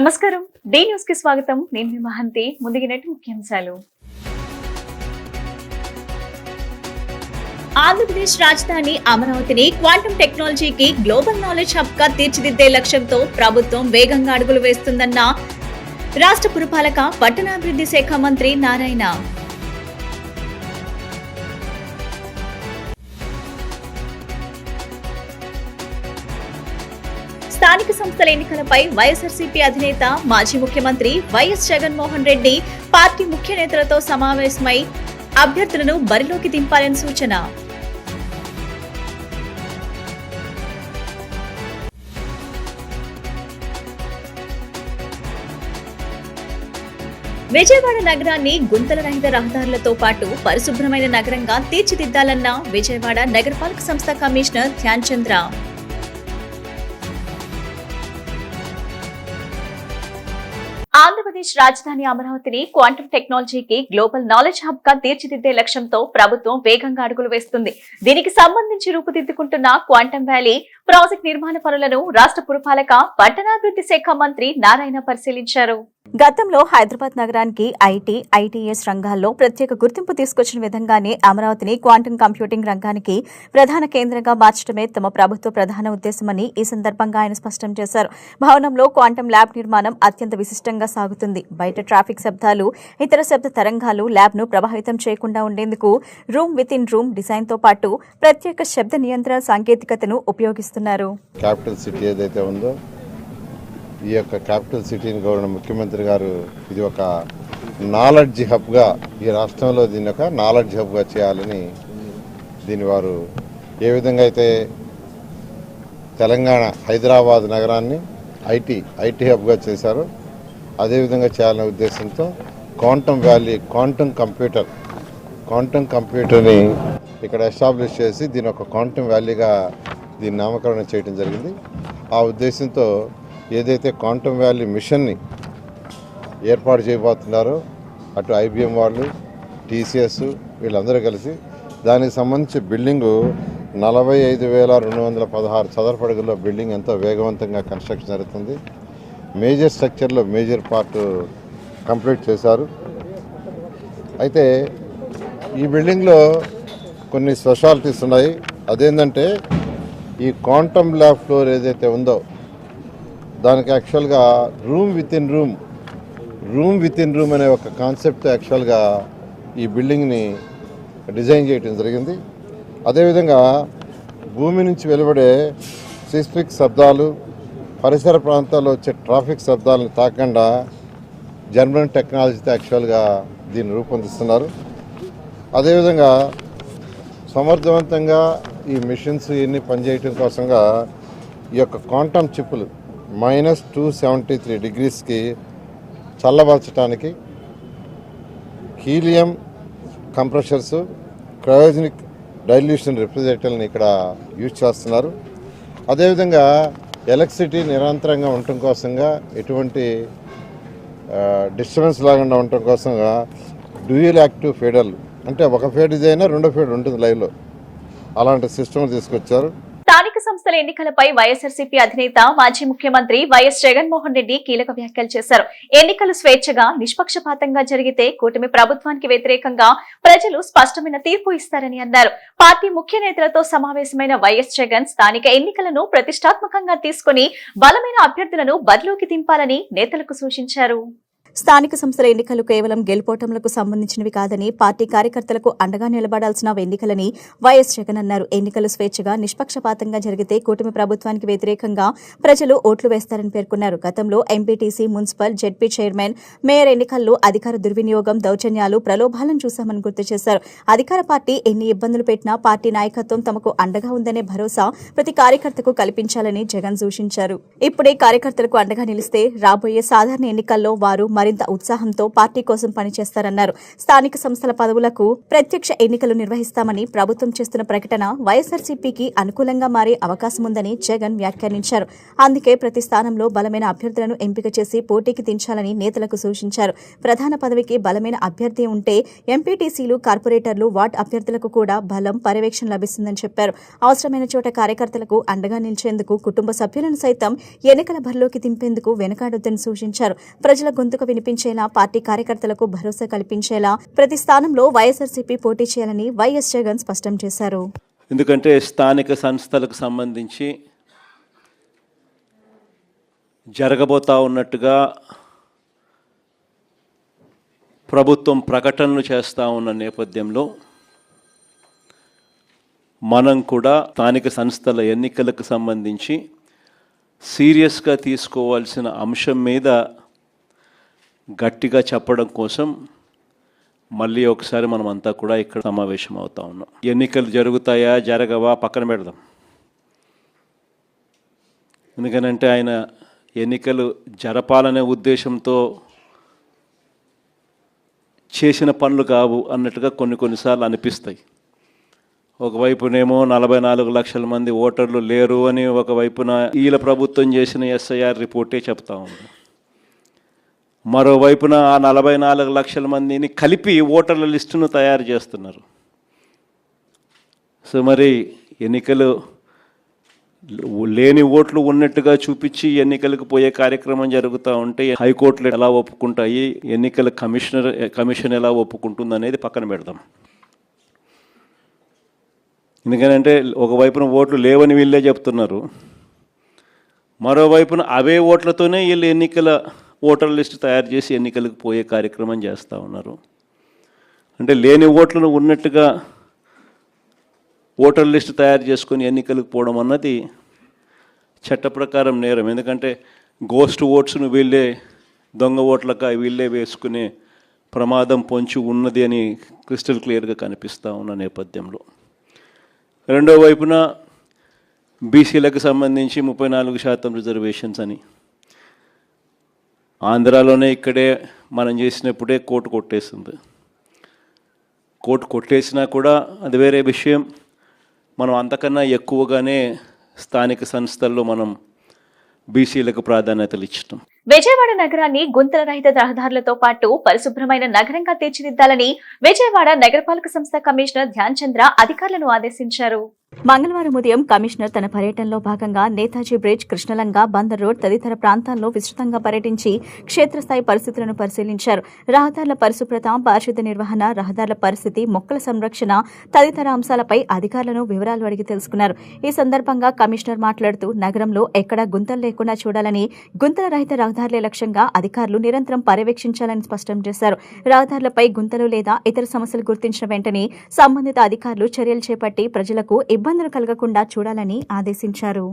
నమస్కారం. D news కి స్వాగతం. నేను మీ మహంతి. ముందుగినట్టు ముఖ్యాంశాలు. ఆంధ్రప్రదేశ్ రాజధాని అమరావతిని క్వాంటమ్ టెక్నాలజీకి గ్లోబల్ నాలెడ్జ్ హబ్ గా తీర్చిదిద్దే లక్ష్యంతో ప్రభుత్వం వేగంగా అడుగులు వేస్తుందన్న రాష్ట్ర పురపాలక పట్టణాభివృద్ధి శాఖ మంత్రి నారాయణ. స్థానిక సంస్థల ఎన్నికలపై వైఎస్ఆర్సీపీ అధినేత మాజీ ముఖ్యమంత్రి వైఎస్ జగన్మోహన్ రెడ్డి పార్టీ ముఖ్య నేతలతో సమావేశమై అభ్యర్థులను బరిలోకి దింపాలని సూచన. విజయవాడ నగరాన్ని గుంతల రహిత రహదారులతో పాటు పరిశుభ్రమైన నగరంగా తీర్చిదిద్దాలన్న విజయవాడ నగరపాలక సంస్థ కమిషనర్ ధ్యాన్ చంద్ర. ఆంధ్రప్రదేశ్ రాజధాని అమరావతిని క్వాంటమ్ టెక్నాలజీకి గ్లోబల్ నాలెడ్జ్ హబ్ గా తీర్చిదిద్దే లక్ష్యంతో ప్రభుత్వం వేగంగా అడుగులు వేస్తుంది. దీనికి సంబంధించి రూపుదిద్దుకుంటున్న క్వాంటమ్ వ్యాలీ ప్రాజెక్ట్ నిర్మాణ పనులను రాష్ట్ర పురపాలక పట్టణాభివృద్ధి శాఖ మంత్రి నారాయణ పరిశీలించారు. గతంలో హైదరాబాద్ నగరానికి ఐటీఎస్ రంగాల్లో ప్రత్యేక గుర్తింపు తీసుకొచ్చిన విధంగానే అమరావతిని క్వాంటమ్ కంప్యూటింగ్ రంగానికి ప్రధాన కేంద్రంగా మార్చడమే తమ ప్రభుత్వ ప్రధాన ఉద్దేశమని ఈ సందర్భంగా ఆయన స్పష్టం చేశారు. భవనంలో క్వాంటమ్ ల్యాబ్ నిర్మాణం అత్యంత విశిష్టంగా సాగుతుంది. బయట ట్రాఫిక్ శబ్దాలు, ఇతర శబ్ద తరంగాలు ల్యాబ్ ను ప్రభావితం చేయకుండా ఉండేందుకు room with in room design తో పాటు ప్రత్యేక శబ్ద నియంత్రణ సాంకేతికతను ఉపయోగిస్తున్నారు. క్యాపిటల్ సిటీ ఏదైతే ఉందో ఈ యొక్క క్యాపిటల్ సిటీని గౌరవ ముఖ్యమంత్రి గారు ఇది ఒక నాలెడ్జ్ హబ్గా ఈ రాష్ట్రంలో దీన్ని ఒక నాలెడ్జ్ హబ్గా చేయాలని దీని వారు ఏ విధంగా అయితే తెలంగాణ హైదరాబాద్ నగరాన్ని ఐటీ హబ్గా చేశారో అదేవిధంగా చేయాలనే ఉద్దేశంతో క్వాంటమ్ వ్యాలీ క్వాంటమ్ కంప్యూటర్ని ఇక్కడ ఎస్టాబ్లిష్ చేసి దీని ఒక క్వాంటమ్ వ్యాలీగా దీన్ని నామకరణం చేయడం జరిగింది. ఆ ఉద్దేశంతో ఏదైతే క్వాంటమ్ వ్యాలీ మిషన్ని ఏర్పాటు చేయబోతున్నారో అటు ఐబిఎం వాళ్ళు, టీసీఎస్ వీళ్ళందరూ కలిసి దానికి సంబంధించి బిల్డింగు 45,216 చదరపు అడుగుల్లో బిల్డింగ్ ఎంతో వేగవంతంగా కన్స్ట్రక్షన్ జరుగుతుంది. మేజర్ స్ట్రక్చర్లో మేజర్ పార్ట్ కంప్లీట్ చేశారు. అయితే ఈ బిల్డింగ్లో కొన్ని స్పెషాలిటీస్ ఉన్నాయి. అదేంటంటే ఈ క్వాంటమ్ ల్యాబ్ ఫ్లోర్ ఏదైతే ఉందో దానికి యాక్చువల్గా రూమ్ విత్ ఇన్ రూమ్ అనే ఒక కాన్సెప్ట్ యాక్చువల్గా ఈ బిల్డింగ్ని డిజైన్ చేయడం జరిగింది. అదేవిధంగా భూమి నుంచి వెలువడే సిస్మిక్ శబ్దాలు, పరిసర ప్రాంతాల్లో వచ్చే ట్రాఫిక్ శబ్దాలను తాకుండా జర్మన్ టెక్నాలజీతో యాక్చువల్గా దీన్ని రూపొందిస్తున్నారు. అదేవిధంగా సమర్థవంతంగా ఈ మిషన్స్ ఇవన్నీ పనిచేయటం కోసంగా ఈ యొక్క క్వాంటమ్ చిప్పులు -273 డిగ్రీస్కి చల్లబరచడానికి హీలియం కంప్రెషర్స్, క్రయోజనిక్ డైల్యూషన్ రిఫ్రిజిరేటర్ని ఇక్కడ యూజ్ చేస్తున్నారు. అదేవిధంగా ఎలక్ట్రిసిటీ నిరంతరంగా ఉండటం కోసంగా ఎటువంటి డిస్టర్బెన్స్ లేకుండా ఉండటం కోసంగా డ్యూయల్ యాక్టివ్ ఫీడర్లు, అంటే ఒక ఫీడర్ అయినా రెండో ఫీడర్ ఉంటుంది లైవ్లో, అలాంటి సిస్టమ్ తీసుకొచ్చారు. స్థానిక సంస్థల ఎన్నికలపై వైఎస్ఆర్సీపీ అధినేత మాజీ ముఖ్యమంత్రి వైఎస్ జగన్మోహన్ రెడ్డి కీలక వ్యాఖ్యలు చేశారు. ఎన్నికలు స్వేచ్ఛగా నిష్పక్షపాతంగా జరిగితే కూటమి ప్రభుత్వానికి వ్యతిరేకంగా ప్రజలు స్పష్టమైన తీర్పు ఇస్తారని అన్నారు. పార్టీ ముఖ్య నేతలతో సమావేశమైన వైఎస్ జగన్ స్థానిక ఎన్నికలను ప్రతిష్టాత్మకంగా తీసుకుని బలమైన అభ్యర్థులను బరిలోకి దింపాలని నేతలకు సూచించారు. స్థానిక సంస్థల ఎన్నికలు కేవలం గెలుపోటములకు సంబంధించినవి కాదని పార్టీ కార్యకర్తలకు అండగా నిలబడాల్సిన ఎన్నికలని వైఎస్ జగన్ అన్నారు. ఎన్నికలు స్వేచ్ఛగా నిష్పక్షపాతంగా జరిగితే కూటమి ప్రభుత్వానికి వ్యతిరేకంగా ప్రజలు ఓట్లు వేస్తారని పేర్కొన్నారు. గతంలో MPTC, municipal, ZP chairman, mayor ఎన్నికల్లో అధికార దుర్వినియోగం, దౌర్జన్యాలు, ప్రలోభాలను చూశామని గుర్తు చేశారు. అధికార పార్టీ ఎన్ని ఇబ్బందులు పెట్టినా పార్టీ నాయకత్వం తమకు అండగా ఉందనే భరోసా ప్రతి కార్యకర్తకు కల్పించాలని జగన్ సూచించారు. ఇప్పుడే కార్యకర్తలకు అండగా నిలిస్తే రాబోయే సాధారణ ఎన్నికల్లో వారు మరింత ఉత్సాహంతో పార్టీ కోసం పనిచేస్తారన్నారు. స్థానిక సంస్థల పదవులకు ప్రత్యక్ష ఎన్నికలు నిర్వహిస్తామని ప్రభుత్వం చేస్తున్న ప్రకటన వైఎస్ఆర్సీపీకి అనుకూలంగా మారే అవకాశముందని జగన్ వ్యాఖ్యానించారు. అందుకే ప్రతి స్థానంలో బలమైన అభ్యర్థులను ఎంపిక చేసి పోటీకి దించాలని నేతలకు సూచించారు. ప్రధాన పదవికి బలమైన అభ్యర్థి ఉంటే ఎంపీటీసీలు, కార్పొరేటర్లు, వార్డు అభ్యర్థులకు కూడా బలం, పర్యవేక్షణ లభిస్తుందని చెప్పారు. అవసరమైన చోట కార్యకర్తలకు అండగా నిలిచేందుకు కుటుంబ సభ్యులను సైతం ఎన్నికల బరిలోకి దింపేందుకు వెనుకాడొద్దని సూచించారు. ప్రజల గొంతుకు వినిపించేలా, పార్టీ కార్యకర్తలకు భరోసా కల్పించేలా ప్రతి స్థానంలో వైఎస్ఆర్సీపీ పోటీ చేయాలని వైఎస్ జగన్ స్పష్టం చేశారు. ఎందుకంటే స్థానిక సంస్థలకు సంబంధించి జరగబోతా ఉన్నట్టుగా ప్రభుత్వం ప్రకటనలు చేస్తూ ఉన్న నేపథ్యంలో మనం కూడా స్థానిక సంస్థల ఎన్నికలకు సంబంధించి సీరియస్గా తీసుకోవాల్సిన అంశం మీద గట్టిగా చెప్పడం కోసం మళ్ళీ ఒకసారి మనం అంతా కూడా ఇక్కడ సమావేశం అవుతా ఉన్నాం. ఎన్నికలు జరుగుతాయా జరగవా పక్కన పెడదాం. ఎందుకనంటే ఆయన ఎన్నికలు జరపాలనే ఉద్దేశంతో చేసిన పనులు కావు అన్నట్టుగా కొన్నిసార్లు అనిపిస్తాయి. ఒకవైపునేమో 44 లక్షల మంది ఓటర్లు లేరు అని ఒకవైపున ఈల ప్రభుత్వం చేసిన ఎస్ఐఆర్ రిపోర్టే చెప్తా ఉంది. మరోవైపున ఆ 44 లక్షల మందిని కలిపి ఓటర్ల లిస్టును తయారు చేస్తున్నారు. సో మరి ఎన్నికలు లేని ఓట్లు ఉన్నట్టుగా చూపించి ఎన్నికలకు పోయే కార్యక్రమం జరుగుతూ ఉంటే హైకోర్టులు ఎలా ఒప్పుకుంటాయి, ఎన్నికల కమిషన్ ఎలా ఒప్పుకుంటుంది అనేది పక్కన పెడదాం. ఎందుకంటే ఒకవైపున ఓట్లు లేవని వీళ్ళే చెప్తున్నారు, మరోవైపున అవే ఓట్లతోనే వీళ్ళు ఎన్నికల ఓటర్ లిస్టు తయారు చేసి ఎన్నికలకు పోయే కార్యక్రమం చేస్తూ ఉన్నారు. అంటే లేని ఓట్లను ఉన్నట్టుగా ఓటర్ లిస్టు తయారు చేసుకొని ఎన్నికలకు పోవడం అన్నది చట్ట ప్రకారం నేరం. ఎందుకంటే గోస్ట్ ఓట్స్ను వీళ్ళే దొంగ ఓట్లక వీళ్ళే వేసుకునే ప్రమాదం పొంచి ఉన్నది అని క్రిస్టల్ క్లియర్గా కనిపిస్తూ ఉన్న నేపథ్యంలో, రెండో వైపున బీసీలకు సంబంధించి 34% రిజర్వేషన్స్ అని ఆంధ్రాలోనే ఇక్కడే మనం చేసినప్పుడే కోర్టు కొట్టేస్తుంది. కోర్టు కొట్టేసినా కూడా అది వేరే విషయం. మనం అంతకన్నా ఎక్కువగానే స్థానిక సంస్థల్లో మనం బీసీలకు ప్రాధాన్యతలు ఇచ్చటం. విజయవాడ నగరాన్ని గుంతల రహిత రహదారులతో పాటు పరిశుభ్రమైన నగరంగా తీర్చిదిద్దాలని విజయవాడ నగరపాలక సంస్థ కమిషనర్ ధ్యాన్ చంద్ర అధికారులను ఆదేశించారు. మంగళవారం ఉదయం కమిషనర్ తన పర్యటనలో భాగంగా నేతాజీ బ్రిడ్జ్, కృష్ణలంక, బందర్ రోడ్ తదితర ప్రాంతాల్లో విస్తృతంగా పర్యటించి క్షేత్రస్థాయి పరిస్థితులను పరిశీలించారు. రహదారుల పరిశుభ్రత, పారిశుద్ధ్య నిర్వహణ, రహదారుల పరిస్థితి, మొక్కల సంరక్షణ తదితర అంశాలపై అధికారులను వివరాలు అడిగి తెలుసుకున్నారు. ఈ సందర్భంగా కమిషనర్ మాట్లాడుతూ నగరంలో ఎక్కడా గుంతలు లేకుండా చూడాలని, గుంతల రహిత రహదారులే లక్ష్యంగా అధికారులు నిరంతరం పర్యవేక్షించాలని స్పష్టం చేశారు. రహదారులపై గుంతలు లేదా ఇతర సమస్యలు గుర్తించిన వెంటనే సంబంధిత అధికారులు చర్యలు చేపట్టి ప్రజలకు ఇబ్బందులు కలగకుండా చూడాలని ఆదేశించారు.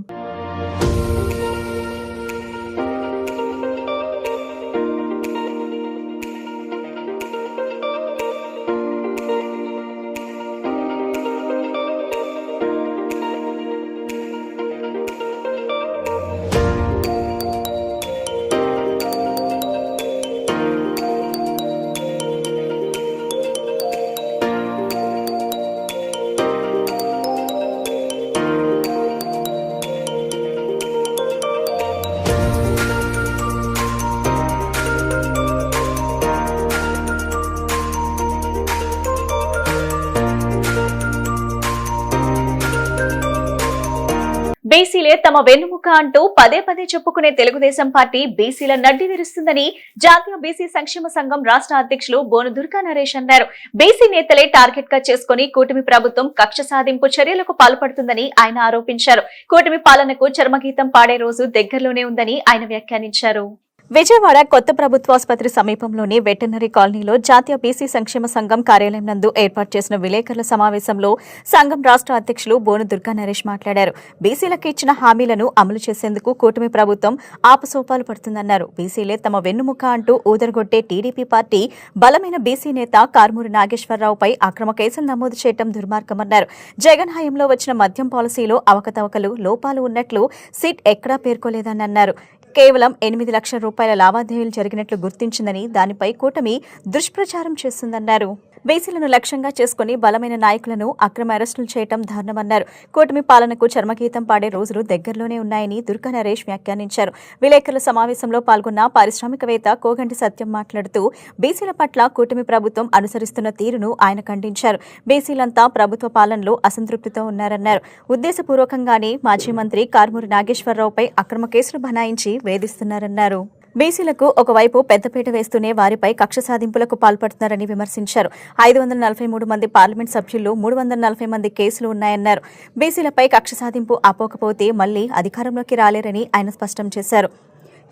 బీసీలే తమ వెన్నుముక అంటూ పదే పదే చెప్పుకునే తెలుగుదేశం పార్టీ బీసీల నడ్డి విరుస్తుందని జాతీయ బీసీ సంక్షేమ సంఘం రాష్ట్ర అధ్యక్షులు బోను దుర్గా నరేష్ అన్నారు. బీసీ నేతలే టార్గెట్ గా చేసుకుని కూటమి ప్రభుత్వం కక్ష సాధింపు చర్యలకు పాల్పడుతుందని ఆయన ఆరోపించారు. కూటమి పాలనకు చర్మగీతం పాడే రోజు దగ్గరలోనే ఉందని ఆయన వ్యాఖ్యానించారు. విజయవాడ కొత్త ప్రభుత్వాసుపత్రి సమీపంలోని వెటర్నరీ కాలనీలో జాతీయ బీసీ సంక్షేమ సంఘం కార్యాలయం నందు ఏర్పాటు చేసిన విలేకరుల సమావేశంలో సంఘం రాష్ట్ర అధ్యక్షులు బోను దుర్గా నరేష్ మాట్లాడారు. బీసీలకు ఇచ్చిన హామీలను అమలు చేసేందుకు కూటమి ప్రభుత్వం ఆపసోపాలు పడుతుందన్నారు. బీసీలే తమ వెన్నుముక అంటూ ఊదరగొట్టే టీడీపీ పార్టీ బలమైన బీసీ నేత కార్మూరి నాగేశ్వరరావుపై అక్రమ కేసులు నమోదు చేయడం దుర్మార్గమన్నారు. జగన్ హయాంలో వచ్చిన మద్యం పాలసీలో అవకతవకలు, లోపాలు ఉన్నట్లు సిట్ ఎక్కడా పేర్కొలేదని అన్నారు. కేవలం 8 లక్షల రూపాయల లావాదేవీలు జరిగినట్లు గుర్తించిందని దానిపై కూటమి దుష్ప్రచారం చేస్తుందన్నారు. బీసీలను లక్ష్యంగా చేసుకుని బలమైన నాయకులను అక్రమ అరెస్టులు చేయడం దారుణమన్నారు. కూటమి పాలనకు చర్మగీతం పాడే రోజులు దగ్గరలోనే ఉన్నాయని దుర్గా నరేష్ వ్యాఖ్యానించారు. విలేకరుల సమావేశంలో పాల్గొన్న పారిశ్రామికవేత్త కోగంటి సత్యం మాట్లాడుతూ బీసీల పట్ల కూటమి ప్రభుత్వం అనుసరిస్తున్న తీరును ఆయన ఖండించారు. బీసీలంతా ప్రభుత్వ పాలనలో అసంతృప్తితో ఉన్నారన్నారు. ఉద్దేశపూర్వకంగానే మాజీ మంత్రి కారుమూరి నాగేశ్వరరావుపై అక్రమ కేసులు బనాయించి వేధిస్తున్నారన్నారు. బీసీలకు ఒకవైపు పెద్దపీట వేస్తూనే వారిపై కక్ష సాధింపులకు పాల్పడుతున్నారని విమర్శించారు. 543 మంది పార్లమెంట్ సభ్యుల్లో 340 మంది కేసులు ఉన్నాయన్నారు. బీసీలపై కక్ష సాధింపు ఆపోకపోతే మళ్లీ అధికారంలోకి రాలేరని ఆయన స్పష్టం చేశారు.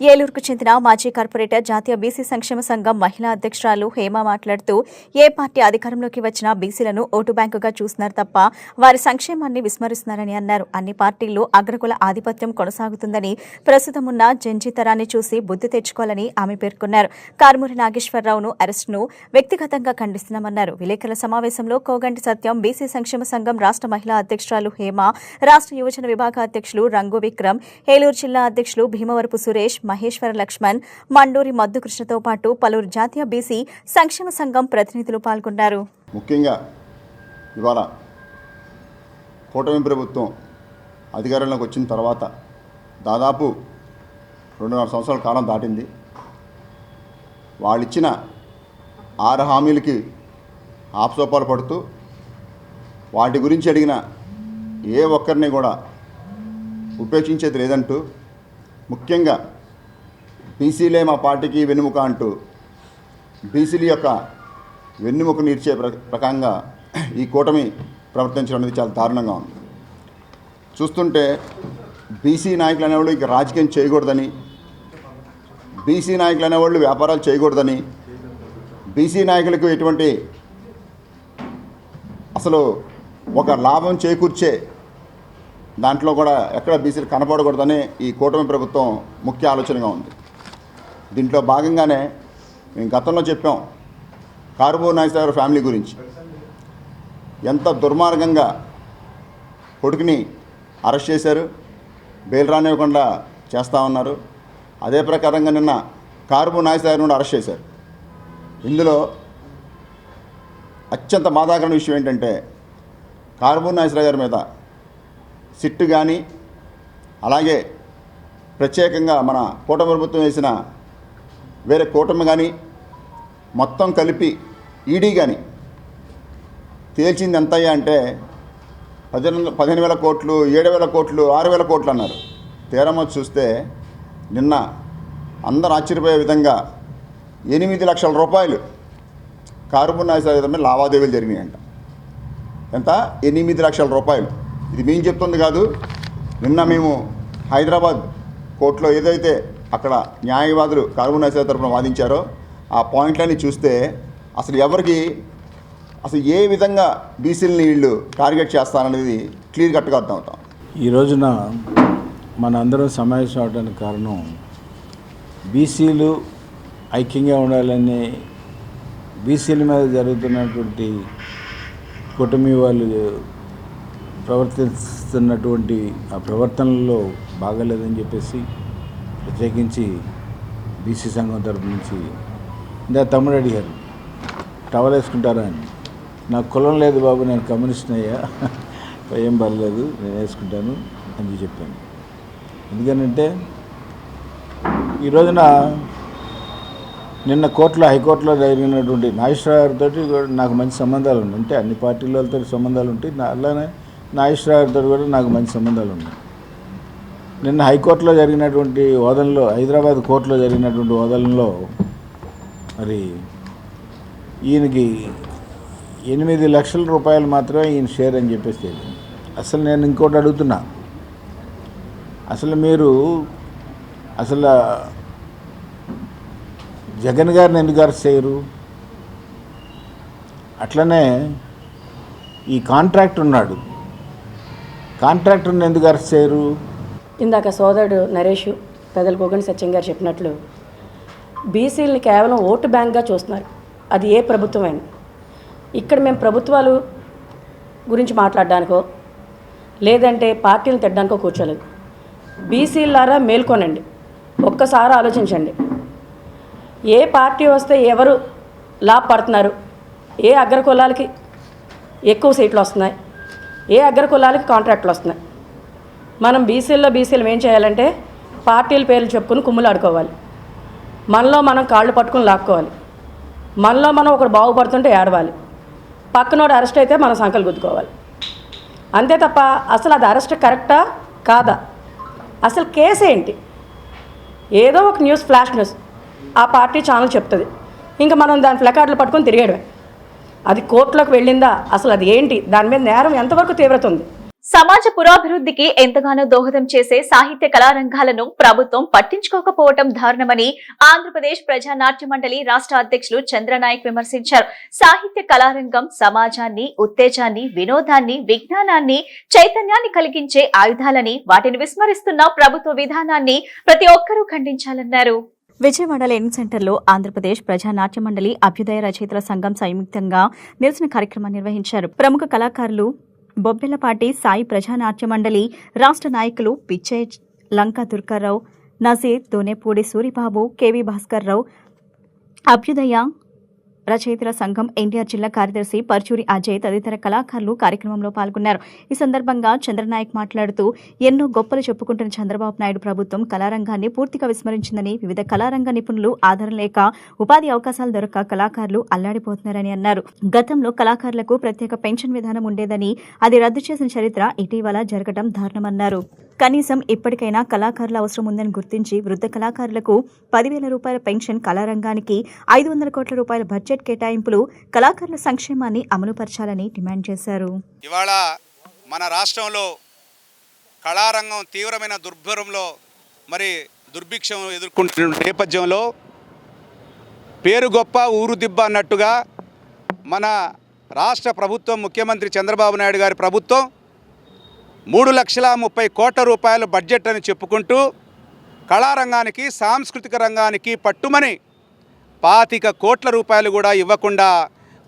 ఏలూరుకు చెందిన మాజీ కార్పొరేటర్ జాతీయ బీసీ సంక్షేమ సంఘం మహిళా అధ్యక్షురాలు హేమ మాట్లాడుతూ ఏ పార్టీ అధికారంలోకి వచ్చినా బీసీలను ఓటు బ్యాంకుగా చూస్తున్నారు తప్ప వారి సంక్షేమాన్ని విస్మరిస్తున్నారని అన్నారు. అన్ని పార్టీల్లో అగ్రకుల ఆధిపత్యం కొనసాగుతుందని, ప్రస్తుతం ఉన్న జంజీ తరాన్ని చూసి బుద్ధి తెచ్చుకోవాలని ఆమె పేర్కొన్నారు. కారుమూరి నాగేశ్వరరావును అరెస్టును వ్యక్తిగతంగా ఖండిస్తున్నామన్నారు. విలేకరుల సమావేశంలో కోగంటి సత్యం, బీసీ సంక్షేమ సంఘం రాష్ట్ర మహిళా అధ్యక్షురాలు హేమ, రాష్ట్ర యువజన విభాగ అధ్యక్షులు రంగు విక్రమ్, ఏలూరు జిల్లా అధ్యక్షులు భీమవరపు సురేష్, మహేశ్వర లక్ష్మణ్, మండూరి మద్దుకృష్ణతో పాటు పలువురు జాతీయ బీసీ సంక్షేమ సంఘం ప్రతినిధులు పాల్గొన్నారు. ముఖ్యంగా ఇవాళ కూటమి ప్రభుత్వం అధికారంలోకి వచ్చిన తర్వాత దాదాపు 2.5 సంవత్సరాల కాలం దాటింది. వాళ్ళిచ్చిన 6 హామీలకి ఆప్సోపాలు పడుతూ వాటి గురించి అడిగిన ఏ ఒక్కరిని కూడా ఉపేక్షించేది లేదంటూ, ముఖ్యంగా బీసీలే మా పార్టీకి వెన్నెముక అంటూ బీసీల యొక్క వెన్నెముక నీర్చే ప్రకారంగా ఈ కూటమి ప్రవర్తించడం అనేది చాలా దారుణంగా ఉంది. చూస్తుంటే బీసీ నాయకులు అనేవాళ్ళు ఇక రాజకీయం చేయకూడదని, బీసీ నాయకులు అనేవాళ్ళు వ్యాపారాలు చేయకూడదని, బీసీ నాయకులకు ఎటువంటి అసలు ఒక లాభం చేకూర్చే దాంట్లో కూడా ఎక్కడ బీసీలు కనపడకూడదని ఈ కూటమి ప్రభుత్వం ముఖ్య ఆలోచనగా ఉంది. దీంట్లో భాగంగానే మేము గతంలో చెప్పాం కారుమూరి నాగేశ్వరరావు ఫ్యామిలీ గురించి. ఎంత దుర్మార్గంగా కొడుకుని అరెస్ట్ చేశారు, బెయిల్ రానివ్వకుండా చేస్తూ ఉన్నారు. అదే ప్రకారంగా నిన్న కారుమూరి నాగేశ్వరరావు కూడా అరెస్ట్ చేశారు. ఇందులో అత్యంత బాధాకరమైన విషయం ఏంటంటే కారుమూరి నాగేశ్వరరావు గారి మీద సిట్టు కానీ, అలాగే ప్రత్యేకంగా మన కూటమి ప్రభుత్వం వేసిన వేరే కూటమి కానీ మొత్తం కలిపి ఈడీ కానీ తేల్చింది ఎంతయ్యా అంటే 15,000 కోట్లు, 7,000 కోట్లు, 6,000 కోట్లు అన్నారు. తీరమో చూస్తే నిన్న అందరూ ఆశ్చర్యపోయే విధంగా 8 లక్షల రూపాయలు కారుమూరి నాగేశ్వరరావు మీద లావాదేవీలు జరిగినాయంట. ఎంత? 8 లక్షల రూపాయలు. ఇది మేము చెప్తుంది కాదు. నిన్న మేము హైదరాబాద్ కోర్టులో ఏదైతే అక్కడ న్యాయవాదులు కారుమూరి నాగేశ్వరరావు తరఫున వాదించారో ఆ పాయింట్లన్నీ చూస్తే అసలు ఎవరికి అసలు ఏ విధంగా బీసీలని వీళ్ళు టార్గెట్ చేస్తారనేది క్లియర్ కట్గా అర్థం అవుతాం. ఈ రోజున మన అందరం సమావేశం అవడానికి కారణం బీసీలు ఐక్యంగా ఉండాలని, బీసీల మీద జరుగుతున్నటువంటి కూటమి వాళ్ళు ప్రవర్తిస్తున్నటువంటి ఆ ప్రవర్తనలో బాగాలేదని చెప్పేసి ప్రత్యేకించి బీసీ సంఘం తరపు నుంచి ఇంకా తమ్ముడు అడిగారు టవల్ వేసుకుంటారా అని. నాకు కులం లేదు బాబు, నేను కమ్యూనిస్ట్ అయ్యా, ఏం పర్లేదు నేను వేసుకుంటాను అని చెప్పాను. ఎందుకనంటే ఈ రోజున నిన్న హైకోర్టులో జరిగినటువంటి నాగేశ్వరరావు గారితో నాకు మంచి సంబంధాలు ఉన్నాయి. అంటే అన్ని పార్టీలతో సంబంధాలు ఉంటాయి, అలానే నాగేశ్వరరావు గారితో కూడా నాకు మంచి సంబంధాలు ఉన్నాయి. నిన్న హైకోర్టులో జరిగినటువంటి వాదనలో, హైదరాబాద్ కోర్టులో జరిగినటువంటి వాదనలో మరి ఈయనకి 8 లక్షల రూపాయలు మాత్రమే ఈయన షేర్ అని చెప్పేసి తెలియదు. అసలు నేను ఇంకోటి అడుగుతున్నా, అసలు మీరు అసలు జగన్ గారిని ఎందుకు అరెస్ట్ చేయరు? అట్లనే ఈ కాంట్రాక్టర్ ఉన్నాడు, కాంట్రాక్టర్ని ఎందుకు అరెస్ట్ చేయరు? ఇందాక సోదరుడు నరేష్ పెద్దలు కోగంటి సత్యం గారు చెప్పినట్లు బీసీలని కేవలం ఓటు బ్యాంక్గా చూస్తున్నారు. అది ఏ ప్రభుత్వమైనా. ఇక్కడ మేము ప్రభుత్వాలు గురించి మాట్లాడడానికో లేదంటే పార్టీలను తిట్టడానికో కూర్చోలేదు. బీసీలారా మేల్కొనండి. ఒక్కసారి ఆలోచించండి. ఏ పార్టీ వస్తే ఎవరు లాభపడుతున్నారు, ఏ అగ్రకులాలకి ఎక్కువ సీట్లు వస్తున్నాయి, ఏ అగ్రకులాలకి కాంట్రాక్ట్లు వస్తున్నాయి. మనం బీసీలు ఏం చేయాలంటే పార్టీల పేర్లు చెప్పుకుని కుమ్ములు ఆడుకోవాలి. మనలో మనం కాళ్ళు పట్టుకుని లాక్కోవాలి. మనలో మనం ఒకడు బాగుపడుతుంటే ఏడవాలి. పక్కనోడు అరెస్ట్ అయితే మనం సంకలు గుద్దుకోవాలి. అంతే తప్ప అసలు అది అరెస్ట్ కరెక్టా కాదా, అసలు కేసు ఏంటి, ఏదో ఒక న్యూస్, ఫ్లాష్ న్యూస్ ఆ పార్టీ ఛానల్ చెప్తుంది. ఇంకా మనం దాని ప్లకార్డులు పట్టుకొని తిరిగేయడమే. అది కోర్టులోకి వెళ్ళిందా, అసలు అది ఏంటి, దాని మీద నేరం ఎంతవరకు తీవ్రత ఉంది. సమాజ పురోభివృద్ధికి ఎంతగానో దోహదం చేసే సాహిత్య కళారంగాలను ప్రభుత్వం పట్టించుకోకపోవటం దారుణమని ఆంధ్రప్రదేశ్ ప్రజా నాట్య మండలి రాష్ట్ర అధ్యక్షులు చంద్రనాయక్ విమర్శించారు. సాహిత్య కళారంగం సమాజాన్ని, ఉత్తేజాన్ని, వినోదాన్ని, విజ్ఞానాన్ని, చైతన్యాన్ని కలిగించే ఆయుధాలని, వాటిని విస్మరిస్తున్న ప్రభుత్వ విధానాన్ని ప్రతి ఒక్కరూ ఖండించాలన్నారు. విజయవాడ లెర్నింగ్ సెంటర్లో ఆంధ్రప్రదేశ్ ప్రజా నాట్య మండలి అభ్యుదయ రచయితల సంఘం సంయుక్తంగా నిరసన కార్యక్రమాన్ని నిర్వహించారు. ప్రముఖ కళాకారులు బొబ్బెలపాటి సాయి ప్రజా నాట్య మండలి రాష్ట్ర నాయకులు పిచ్చయ్య, లంకా దుర్గారావు, నజీర్, దోనేపూడి సూరిబాబు, కేవీ భాస్కర్ రావు, అభ్యుదయ రచయితల సంఘం ఎన్టీఆర్ జిల్లా కార్యదర్శి పర్చూరి అజయ్ తదితర కళాకారులు కార్యక్రమంలో పాల్గొన్నారు. ఈ సందర్భంగా చంద్రనాయక్ మాట్లాడుతూ ఎన్నో గొప్పలు చెప్పుకుంటున్న చంద్రబాబు నాయుడు ప్రభుత్వం కళారంగాన్ని పూర్తిగా విస్మరించిందని, వివిధ కళారంగ నిపుణులు ఆధారం లేక, ఉపాధి అవకాశాలు దొరక కళాకారులు అల్లాడిపోతున్నారని అన్నారు. గతంలో కళాకారులకు ప్రత్యేక పెన్షన్ విధానం ఉండేదని, అది రద్దు చేసిన చరిత్ర ఇటీవల జరగడం దారుణమన్నారు. కనీసం ఇప్పటికైనా కళాకారుల అవసరం ఉందని గుర్తించి వృద్ధ కళాకారులకు 10,000 రూపాయల పెన్షన్, కళారంగానికి 500 కోట్ల రూపాయల బడ్జెట్ కేటాయింపులు కళాకారుల సంక్షేమాన్ని అమలుపరచాలని డిమాండ్ చేశారు. ఇవాళ మన రాష్ట్రంలో కళారంగం తీవ్రమైన దుర్భరంలో దుర్భిక్షం ఎదుర్కొంటున్న నేపథ్యంలో పేరు గొప్ప ఊరు దిబ్బ అన్నట్టుగా మన రాష్ట్ర ప్రభుత్వం, ముఖ్యమంత్రి చంద్రబాబు నాయుడు గారి ప్రభుత్వం 3,30,30 కోట్ల రూపాయల బడ్జెట్ అని చెప్పుకుంటూ కళారంగానికి, సాంస్కృతిక రంగానికి పట్టుమని 25 కోట్ల రూపాయలు కూడా ఇవ్వకుండా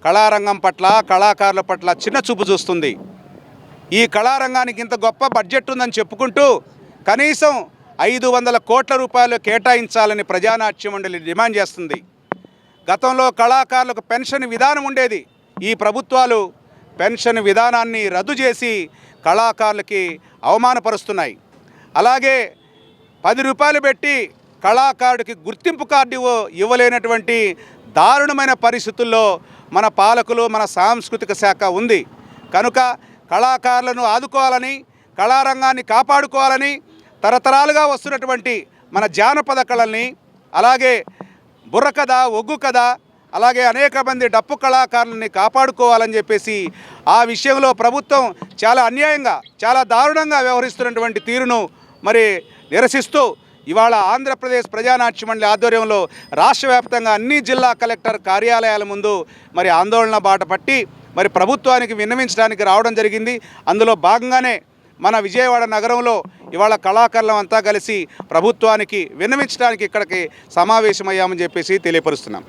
కళారంగం పట్ల, కళాకారుల పట్ల చిన్న చూపు చూస్తుంది. ఈ కళారంగానికి ఇంత గొప్ప బడ్జెట్ ఉందని చెప్పుకుంటూ కనీసం 500 కోట్ల రూపాయలు కేటాయించాలని ప్రజానాట్య మండలి డిమాండ్ చేస్తుంది. గతంలో కళాకారులకు పెన్షన్ విధానం ఉండేది. ఈ ప్రభుత్వాలు పెన్షన్ విధానాన్ని రద్దు చేసి కళాకారులకి అవమానపరుస్తున్నాయి. అలాగే 10 రూపాయలు పెట్టి కళాకారుడికి గుర్తింపు కార్డు ఇవ్వలేనటువంటి దారుణమైన పరిస్థితుల్లో మన పాలకులు, మన సాంస్కృతిక శాఖ ఉంది. కనుక కళాకారులను ఆదుకోవాలని, కళారంగాన్ని కాపాడుకోవాలని, తరతరాలుగా వస్తున్నటువంటి మన జానపద కళల్ని, అలాగే బుర్రకథ, ఒగ్గు కథ, అలాగే అనేక మంది డప్పు కళాకారులని కాపాడుకోవాలని చెప్పేసి ఆ విషయంలో ప్రభుత్వం చాలా అన్యాయంగా, చాలా దారుణంగా వ్యవహరిస్తున్నటువంటి తీరును నిరసిస్తూ ఇవాళ ఆంధ్రప్రదేశ్ ప్రజానాట్య మండలి ఆధ్వర్యంలో రాష్ట్ర వ్యాప్తంగా అన్ని జిల్లా కలెక్టర్ కార్యాలయాల ముందు ఆందోళన బాట పట్టి ప్రభుత్వానికి విన్నవించడానికి రావడం జరిగింది. అందులో భాగంగానే మన విజయవాడ నగరంలో ఇవాళ కళాకారులం అంతా కలిసి ప్రభుత్వానికి విన్నవించడానికి ఇక్కడికి సమావేశమయ్యామని చెప్పేసి తెలియపరుస్తున్నాం.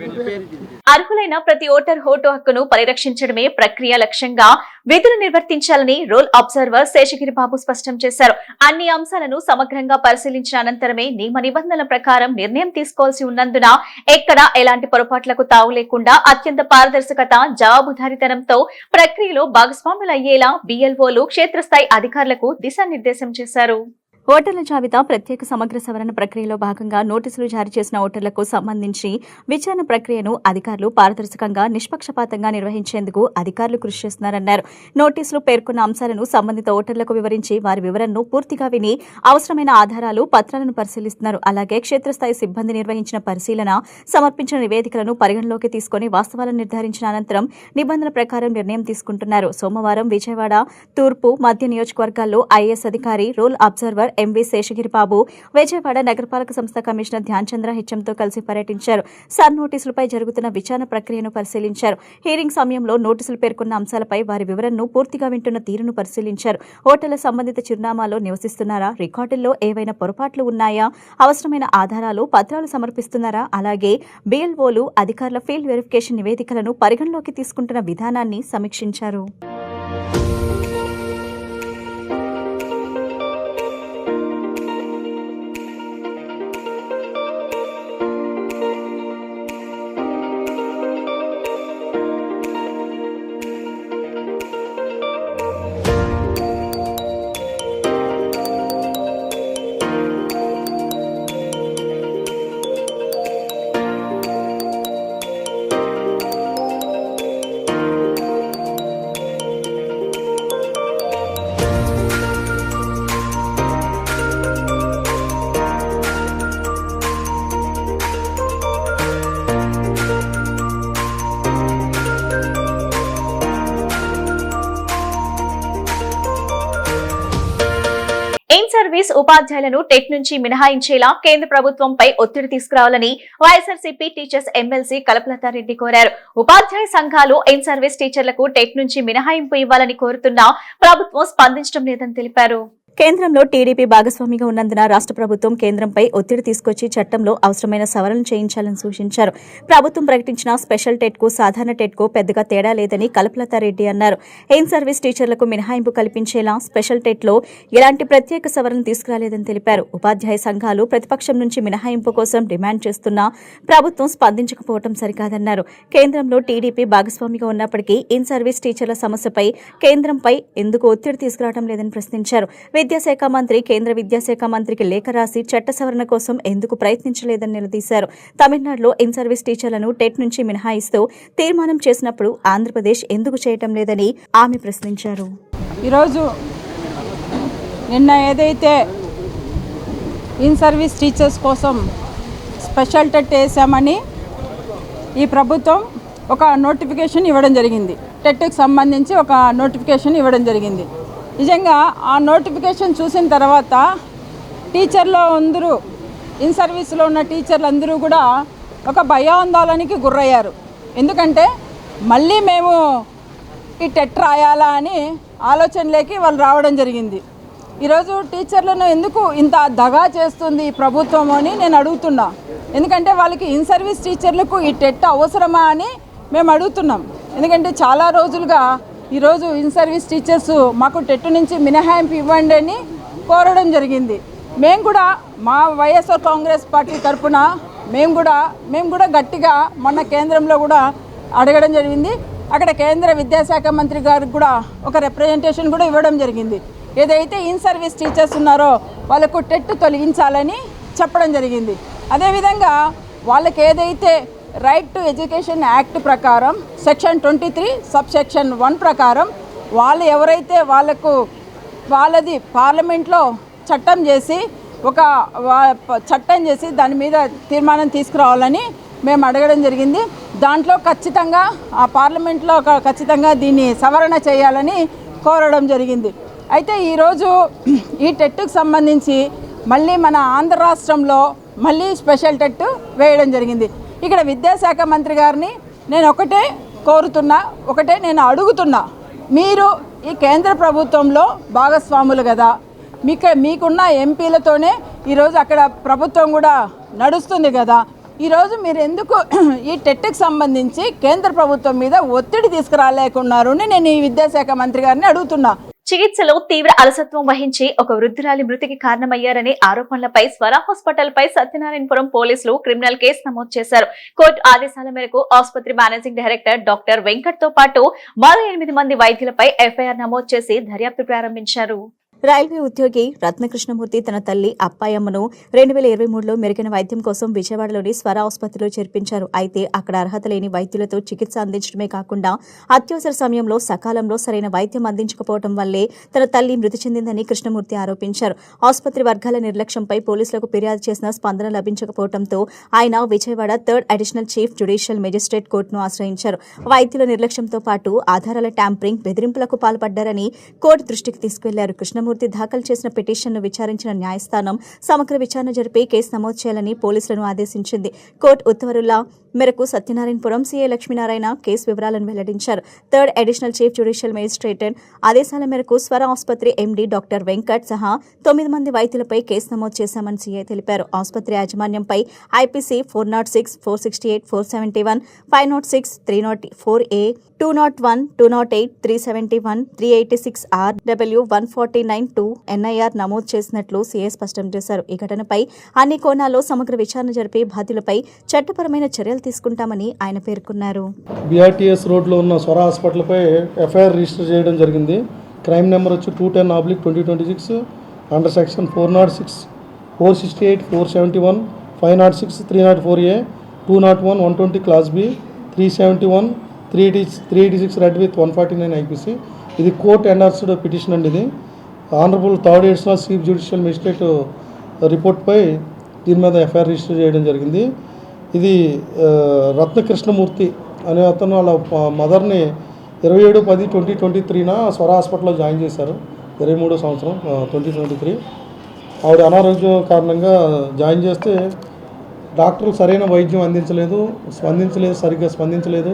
అర్హులైన ప్రతి ఓటర్ ఓటు హక్కును పరిరక్షించడమే ప్రక్రియ లక్ష్యంగా విధులు నిర్వర్తించాలని రూల్ అబ్జర్వర్ శేషగిరిబాబు స్పష్టం చేశారు. అన్ని అంశాలను సమగ్రంగా పరిశీలించిన అనంతరమే నియమ నిబంధనల ప్రకారం నిర్ణయం తీసుకోవాల్సి ఉన్నందున ఎక్కడ ఎలాంటి పొరపాట్లకు తావు లేకుండా అత్యంత పారదర్శకత, జవాబుదారీతనంతో ప్రక్రియలో భాగస్వాములయ్యేలా BLOలు క్షేత్రస్థాయి అధికారులకు దిశానిర్దేశం చేశారు. ఓటర్ల జాబితా ప్రత్యేక సమగ్ర సవరణ ప్రక్రియలో భాగంగా నోటీసులు జారీ చేసిన ఓటర్లకు సంబంధించి విచారణ ప్రక్రియను అధికారులు పారదర్శకంగా, నిష్పక్షపాతంగా నిర్వహించేందుకు అధికారులు కృషి చేస్తున్నారన్నారు. నోటీసులు పేర్కొన్న అంశాలను సంబంధిత ఓటర్లకు వివరించి వారి వివరణను పూర్తిగా విని అవసరమైన ఆధారాలు, పత్రాలను పరిశీలిస్తున్నారు. అలాగే క్షేత్రస్థాయి సిబ్బంది నిర్వహించిన పరిశీలన, సమర్పించిన నివేదికలను పరిగణలోకి తీసుకుని వాస్తవాలను నిర్ధారించిన అనంతరం నిబంధనల ప్రకారం నిర్ణయం తీసుకుంటున్నారు. సోమవారం విజయవాడ తూర్పు, మధ్య నియోజకవర్గాల్లో IAS అధికారి, rule observer MV Seshagiri Babu Vijayawada నగరపాలక సంస్థ కమిషనర్ ధ్యాన్ చంద్ర హెచ్ఎంతో కలిసి పర్యటించారు. సర్ నోటీసులపై జరుగుతున్న విచారణ ప్రక్రియను పరిశీలించారు. హీరింగ్ సమయంలో నోటీసులు పేర్కొన్న అంశాలపై వారి వివరణను పూర్తిగా వింటున్న తీరును పరిశీలించారు. ఓటర్ల సంబంధిత చిరునామాలో నివసిస్తున్నారా, రికార్డుల్లో ఏవైనా పొరపాట్లు ఉన్నాయా, అవసరమైన ఆధారాలు, పత్రాలు సమర్పిస్తున్నారా, అలాగే BLOలు అధికారుల ఫీల్డ్ వెరిఫికేషన్ నివేదికలను పరిగణలోకి తీసుకుంటున్న విధానాన్ని సమీక్షించారు. సర్వీస్ ఉపాధ్యాయులను టెట్ నుంచి మినహాయించేలా కేంద్ర ప్రభుత్వంపై ఒత్తిడి తీసుకురావాలని వైఎస్ఆర్సీపీ టీచర్స్ ఎమ్మెల్సీ కల్పలతారెడ్డి కోరారు. ఉపాధ్యాయ సంఘాలు ఇన్ సర్వీస్ టీచర్లకు టెట్ నుంచి మినహాయింపు ఇవ్వాలని కోరుతున్నా ప్రభుత్వం స్పందించడం లేదని తెలిపారు. కేంద్రంలో టీడీపీ భాగస్వామిగా ఉన్నందున రాష్ట్ర ప్రభుత్వం కేంద్రంపై ఒత్తిడి తీసుకొచ్చి చట్టంలో అవసరమైన సవరణలు చేయించాలని సూచించారు. ప్రభుత్వం ప్రకటించిన స్పెషల్ టెట్ కు సాధారణ టెట్ కు పెద్దగా తేడా లేదని కల్పలతారెడ్డి అన్నారు. ఇన్ సర్వీస్ టీచర్లకు మినహాయింపు కల్పించేలా స్పెషల్ టెట్ లో ఎలాంటి ప్రత్యేక సవరణ తీసుకురాలేదని తెలిపారు. ఉపాధ్యాయ సంఘాలు ప్రతిపక్షం నుంచి మినహాయింపు కోసం డిమాండ్ చేస్తున్నా ప్రభుత్వం స్పందించకపోవడం సరికాదన్నారు. కేంద్రంలో టీడీపీ భాగస్వామిగా ఉన్నప్పటికీ ఇన్ సర్వీస్ టీచర్ల సమస్యపై కేంద్రంపై ఎందుకు ఒత్తిడి తీసుకురావడం లేదని ప్రశ్నించారు. విద్యాశాఖ మంత్రి కేంద్ర విద్యాశాఖ మంత్రికి లేఖ రాసి చట్ట సవరణ కోసం ఎందుకు ప్రయత్నించలేదని నిలదీశారు. తమిళనాడులో ఇన్ సర్వీస్ టీచర్లను టెట్ నుంచి మినహాయిస్తూ తీర్మానం చేసినప్పుడు ఆంధ్రప్రదేశ్ ఎందుకు చేయటం లేదని ఆమె ప్రశ్నించారు. ఈరోజు నిన్న ఏదైతే ఇన్ సర్వీస్ టీచర్స్ కోసం స్పెషల్ టెట్ వేసామని ఈ ప్రభుత్వం ఒక నోటిఫికేషన్ ఇవ్వడం జరిగింది. టెట్కి సంబంధించి ఒక నోటిఫికేషన్ ఇవ్వడం జరిగింది. నిజంగా ఆ నోటిఫికేషన్ చూసిన తర్వాత టీచర్లు అందరూ ఇన్ సర్వీస్లో ఉన్న టీచర్లు అందరూ కూడా ఒక భయాందోళనకి గురయ్యారు. ఎందుకంటే మళ్ళీ మేము ఈ టెట్ రాయాలా అని ఆలోచనలోకి వాళ్ళు రావడం జరిగింది. ఈరోజు టీచర్లను ఎందుకు ఇంత దగా చేస్తుంది ఈ ప్రభుత్వం అని నేను అడుగుతున్నా. ఎందుకంటే వాళ్ళకి ఇన్ సర్వీస్ టీచర్లకు ఈ టెట్ అవసరమా అని మేము అడుగుతున్నాం. ఎందుకంటే చాలా రోజులుగా ఈరోజు ఇన్ సర్వీస్ టీచర్స్ మాకు టెట్ నుంచి మినహాయింపు ఇవ్వండి అని కోరడం జరిగింది. మేము కూడా మా వైఎస్ఆర్ కాంగ్రెస్ పార్టీ తరఫున మేము కూడా గట్టిగా మొన్న కేంద్రంలో కూడా అడగడం జరిగింది. అక్కడ కేంద్ర విద్యాశాఖ మంత్రి గారికి కూడా ఒక రిప్రజెంటేషన్ కూడా ఇవ్వడం జరిగింది. ఏదైతే ఇన్ సర్వీస్ టీచర్స్ ఉన్నారో వాళ్ళకు టెట్ తొలగించాలని చెప్పడం జరిగింది. అదేవిధంగా వాళ్ళకి ఏదైతే రైట్ టు ఎడ్యుకేషన్ యాక్ట్ ప్రకారం సెక్షన్ 23 సబ్సెక్షన్ 1 ప్రకారం వాళ్ళు ఎవరైతే వాళ్ళది పార్లమెంట్లో చట్టం చేసి దాని మీద తీర్మానం తీసుకురావాలని మేము అడగడం జరిగింది. దాంట్లో ఖచ్చితంగా ఆ పార్లమెంట్లో ఖచ్చితంగా దీన్ని సవరణ చేయాలని కోరడం జరిగింది. అయితే ఈరోజు ఈ టెట్కు సంబంధించి మళ్ళీ మన ఆంధ్ర రాష్ట్రంలో మళ్ళీ స్పెషల్ టెట్ వేయడం జరిగింది. ఇక్కడ విద్యాశాఖ మంత్రి గారిని నేను నేను అడుగుతున్నా, మీరు ఈ కేంద్ర ప్రభుత్వంలో భాగస్వాములు కదా, మీకున్న ఎంపీలతోనే ఈరోజు అక్కడ ప్రభుత్వం కూడా నడుస్తుంది కదా, ఈరోజు మీరు ఎందుకు ఈ టెట్కి సంబంధించి కేంద్ర ప్రభుత్వం మీద ఒత్తిడి తీసుకురాలేకున్నారు అని నేను ఈ విద్యాశాఖ మంత్రి గారిని అడుగుతున్నా. చికిత్సలో తీవ్ర అలసత్వం వహించి ఒక వృద్ధురాలి మృతికి కారణమయ్యారనే ఆరోపణలపై స్వరా హాస్పిటల్ పై సత్యనారాయణపురం పోలీసులు క్రిమినల్ కేసు నమోదు చేశారు. కోర్టు ఆదేశాల మేరకు ఆసుపత్రి మేనేజింగ్ డైరెక్టర్ డాక్టర్ వెంకట్ తో పాటు మరో 8 మంది వైద్యులపై ఎఫ్ఐఆర్ నమోదు చేసి దర్యాప్తు ప్రారంభించారు. రైల్వే ఉద్యోగి రత్నకృష్ణమూర్తి తన తల్లి అప్పాయమ్మను 2023లో మెరుగైన వైద్యం కోసం విజయవాడలోని స్వర ఆసుపత్రిలో చేర్పించారు. అయితే అక్కడ అర్హత లేని వైద్యులతో చికిత్స అందించడమే కాకుండా అత్యవసర సమయంలో సకాలంలో సరైన వైద్యం అందించకపోవడం వల్లే తన తల్లి మృతి చెందిందని కృష్ణమూర్తి ఆరోపించారు. ఆసుపత్రి వర్గాల నిర్లక్ష్యంపై పోలీసులకు ఫిర్యాదు చేసిన స్పందన లభించకపోవడంతో ఆయన Vijayawada 3rd additional chief judicial magistrate కోర్టును ఆశ్రయించారు. వైద్యుల నిర్లక్ష్యంతో పాటు ఆధారాల ట్యాంపరింగ్, బెదిరింపులకు పాల్పడ్డారని కోర్టు దృష్టికి తీసుకెళ్లారు. కృష్ణమూర్తి దాఖలు చేసిన పిటిషన్ను విచారించిన న్యాయస్థానం సమగ్ర విచారణ జరిపి కేసు నమోదు చేయాలని పోలీసులను ఆదేశించింది. కోర్టు ఉత్తర్వుల మేరకు సత్యనారాయణపురం సీఐ లక్ష్మీనారాయణ కేసు వివరాలను వెల్లడించారు. 3rd additional chief judicial magistrate ఆదేశాల మేరకు స్వర ఆసుపత్రి ఎండీ డాక్టర్ వెంకట్ సహా 9 మంది వైద్యులపై కేసు నమోదు చేశామని సీఐ తెలిపారు. ఆసుపత్రి యాజమాన్యంపై ఐపీసీ 406, 468, 471, 506, 304A, 201, 208, 371, 386 RW 149-2 NIR నమోదు చేసినట్లు సీఐ స్పష్టం చేశారు. ఈ ఘటనపై అన్ని కోణాల్లో సమగ్ర విచారణ జరిపి బాధ్యులపై చట్టపరమైన చర్యలు తీసుకుంటామని ఆయన పేర్కొన్నారు. బీఆర్టీఎస్ రోడ్లో ఉన్న స్వర హాస్పిటల్పై ఎఫ్ఐఆర్ రిజిస్టర్ చేయడం జరిగింది. క్రైమ్ నెంబర్ వచ్చి 210/2026 under section 406, 468, 471, 506, 304A, 201, 120 class B, 371, 386 read with 149 IPC. ఇది కోర్ట్ ఎండార్స్డ్ పిటిషన్ అండి. ఇది honourable 3rd additional chief judicial magistrate రిపోర్ట్పై దీని మీద ఎఫ్ఐఆర్ రిజిస్టర్ చేయడం జరిగింది. ఇది రత్నకృష్ణమూర్తి అనే అతను వాళ్ళ మదర్ని 27/10/2023 స్వర హాస్పిటల్లో జాయిన్ చేశారు. 23వ సంవత్సరం 2023. ఆవిడ అనారోగ్యం కారణంగా జాయిన్ చేస్తే డాక్టర్లు సరైన వైద్యం అందించలేదు, సరిగ్గా స్పందించలేదు.